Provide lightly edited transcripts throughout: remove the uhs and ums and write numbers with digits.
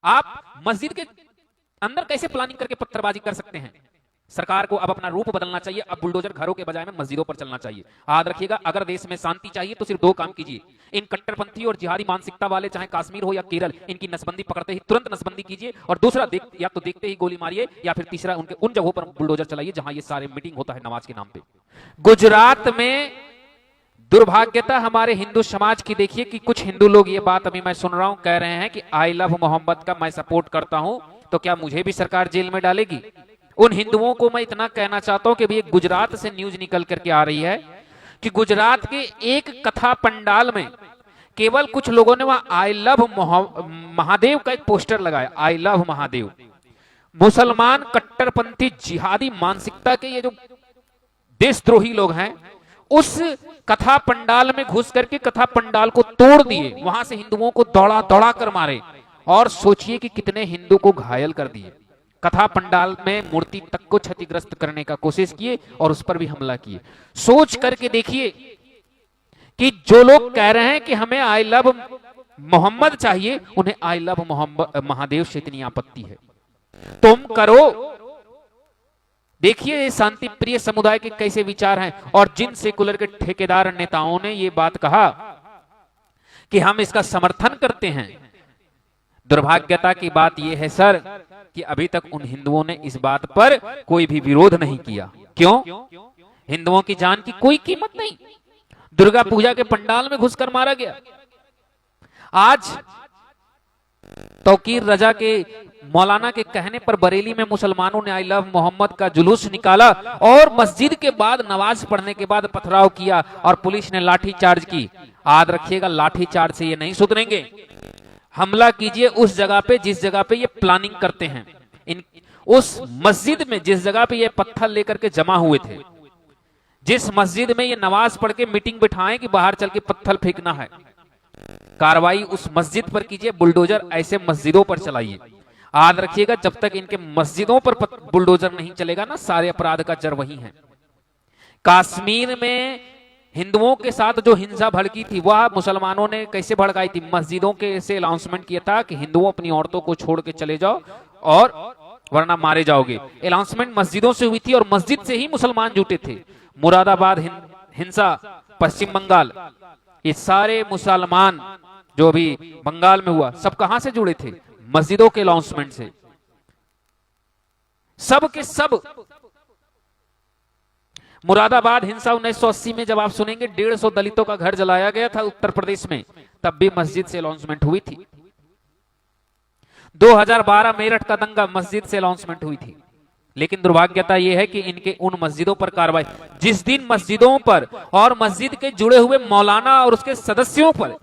आप मस्जिद के अंदर कैसे प्लानिंग करके पत्थरबाजी कर सकते हैं? सरकार को अब अपना रूप बदलना चाहिए। अब बुलडोजर घरों के बजाय में मस्जिदों पर चलना चाहिए। याद रखिएगा, अगर देश में शांति चाहिए तो सिर्फ दो काम कीजिए। इन कट्टरपंथी और जिहादी मानसिकता वाले, चाहे कश्मीर हो या केरल, इनकी नसबंदी पकड़ते ही तुरंत नसबंदी कीजिए। और दूसरा, या तो देखते ही गोली मारिए, या फिर तीसरा, उनके उन जगहों पर बुलडोजर चलाइए जहां ये सारे मीटिंग होता है नमाज के नाम पे। गुजरात में दुर्भाग्यता हमारे हिंदू समाज की देखिए कि कुछ हिंदू लोग, ये बात अभी मैं सुन रहा हूं, कह रहे हैं कि आई लव मोहम्मद का मैं सपोर्ट करता हूं, तो क्या मुझे भी सरकार जेल में डालेगी? उन हिंदुओं को मैं इतना कहना चाहता हूं कि भी गुजरात से न्यूज निकल करके आ रही है कि गुजरात के एक कथा पंडाल में केवल कुछ लोगों ने वहां आई लव महादेव का एक पोस्टर लगाया। I love Mahadev. मुसलमान कट्टरपंथी जिहादी मानसिकता के ये जो देशद्रोही लोग हैं, उस कथा पंडाल में घुस करके कथा पंडाल को तोड़ दिए, वहां से हिंदुओं को दौड़ा दौड़ा कर मारे, और सोचिए कि कितने हिंदू को घायल कर दिए। कथा पंडाल में मूर्ति तक को क्षतिग्रस्त करने का कोशिश किए और उस पर भी हमला किए। सोच करके देखिए कि जो लोग कह रहे हैं कि हमें आई लव मोहम्मद चाहिए, उन्हें आई लव मोहम्मद महादेव से इतनी आपत्ति है। तुम करो। देखिए शांति प्रिय समुदाय के कैसे विचार हैं, और जिन सेकुलर के ठेकेदार नेताओं ने ये बात कहा कि हम इसका समर्थन करते हैं। दुर्भाग्यता की बात यह है सर कि अभी तक उन हिंदुओं ने इस बात पर कोई भी विरोध नहीं किया। क्यों? हिंदुओं की जान की कोई कीमत नहीं। दुर्गा पूजा के पंडाल में घुसकर मारा गया। आज तौकीर रजा के मौलाना के कहने पर बरेली में मुसलमानों ने आई लव मोहम्मद का जुलूस निकाला और मस्जिद के बाद नमाज पढ़ने के बाद पथराव किया और पुलिस ने लाठी चार्ज की। याद रखिएगा, लाठी चार्ज से ये नहीं सुधरेंगे। हमला कीजिए उस जगह पे जिस जगह पे ये प्लानिंग करते हैं। उस मस्जिद में जिस जगह पे ये पत्थर लेकर के जमा हुए थे, जिस मस्जिद में ये नमाज पढ़ के मीटिंग बिठाएं कि बाहर चल के पत्थर फेंकना है, कार्रवाई उस मस्जिद पर कीजिए। बुलडोजर ऐसे मस्जिदों पर चलाइए। याद रखिएगा, जब तक इनके मस्जिदों पर बुलडोजर नहीं चलेगा ना, सारे अपराध का जड़ वही है। कश्मीर में हिंदुओं के साथ जो हिंसा भड़की थी, वह मुसलमानों ने कैसे भड़काई थी? मस्जिदों के से अनाउंसमेंट किया था कि हिंदुओं अपनी औरतों को छोड़ के चले जाओ और वरना मारे जाओगे। अनाउंसमेंट मस्जिदों से हुई थी और मस्जिद से ही मुसलमान जुटे थे। मुरादाबाद हिंसा, पश्चिम बंगाल, ये सारे मुसलमान जो भी बंगाल में हुआ, सब कहां से जुड़े थे? मस्जिदों के अनाउंसमेंट से। सब के सब मुरादाबाद हिंसा 1980 में जब आप सुनेंगे 150 दलितों का घर जलाया गया था उत्तर प्रदेश में, तब भी मस्जिद से अनाउंसमेंट हुई थी। 2012 मेरठ का दंगा मस्जिद से अनाउंसमेंट हुई थी। लेकिन दुर्भाग्यता यह है कि इनके उन मस्जिदों पर कार्रवाई, जिस दिन मस्जिदों पर और मस्जिद के जुड़े हुए मौलाना और उसके सदस्यों पर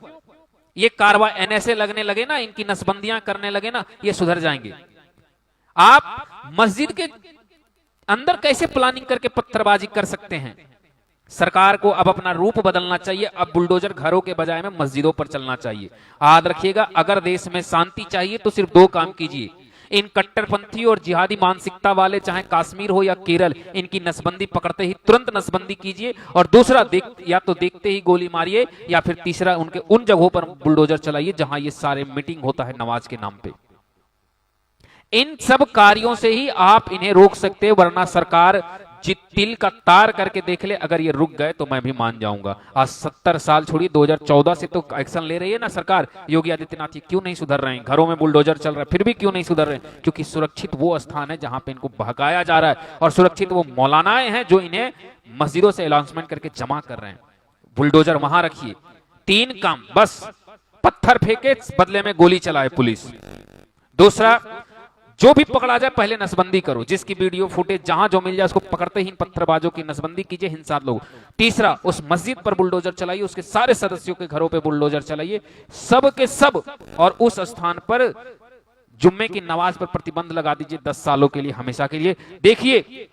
ये कार्रवाई एनएसए लगने लगे ना, इनकी नसबंदियां करने लगे ना, ये सुधर जाएंगे। आप मस्जिद के अंदर कैसे प्लानिंग करके पत्थरबाजी कर सकते हैं? सरकार को अब अपना रूप बदलना चाहिए। अब बुलडोजर घरों के बजाय में मस्जिदों पर चलना चाहिए। याद रखिएगा, अगर देश में शांति चाहिए तो सिर्फ दो काम कीजिए। इन कट्टरपंथी और जिहादी मानसिकता वाले, चाहे कश्मीर हो या केरल, इनकी नसबंदी पकड़ते ही तुरंत नसबंदी कीजिए। और दूसरा, या तो देखते ही गोली मारिए, या फिर तीसरा, उनके उन जगहों पर बुलडोजर चलाइए जहां ये सारे मीटिंग होता है नमाज के नाम पे। इन सब कार्यों से ही आप इन्हें रोक सकते हैं, वरना सरकार तिल का तार करके देख ले। अगर ये रुक गए तो मैं भी मान जाऊंगा। आज 70 साल छोड़िए, 2014 से तो एक्शन ले रही है ना सरकार। योगी आदित्यनाथ जी क्यों नहीं सुधर रहे हैं? घरों में बुलडोजर चल रहा है, फिर भी क्यों नहीं सुधर रहे हैं? क्योंकि सुरक्षित वो स्थान है जहां पे इनको भगाया जा रहा है, और सुरक्षित वो मौलानाएं हैं जो इन्हें मस्जिदों से अनाउंसमेंट करके जमा कर रहे हैं। बुलडोजर वहां रखिए। 3 काम बस, पत्थर फेंके, बदले में गोली चलाए पुलिस। दूसरा, जो भी पकड़ा जाए पहले नसबंदी करो। जिसकी वीडियो फुटेज जहां जो मिल जाए उसको पकड़ते ही पत्थरबाजों की नसबंदी कीजिए, हिंसा लोग। तीसरा, उस मस्जिद पर बुलडोजर चलाइए, उसके सारे सदस्यों के घरों पे बुलडोजर चलाइए, सब के सब। और उस स्थान पर जुम्मे की नमाज पर प्रतिबंध लगा दीजिए 10 सालों के लिए, हमेशा के लिए। देखिए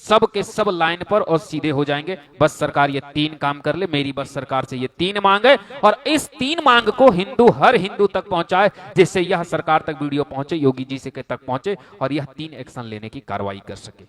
सब के सब लाइन पर और सीधे हो जाएंगे। बस सरकार ये 3 काम कर ले। मेरी बस सरकार से ये 3 मांग है, और इस 3 मांग को हर हिंदू तक पहुंचाए, जिससे यह सरकार तक वीडियो पहुंचे, योगी जी से तक पहुंचे, और यह 3 एक्शन लेने की कार्रवाई कर सके।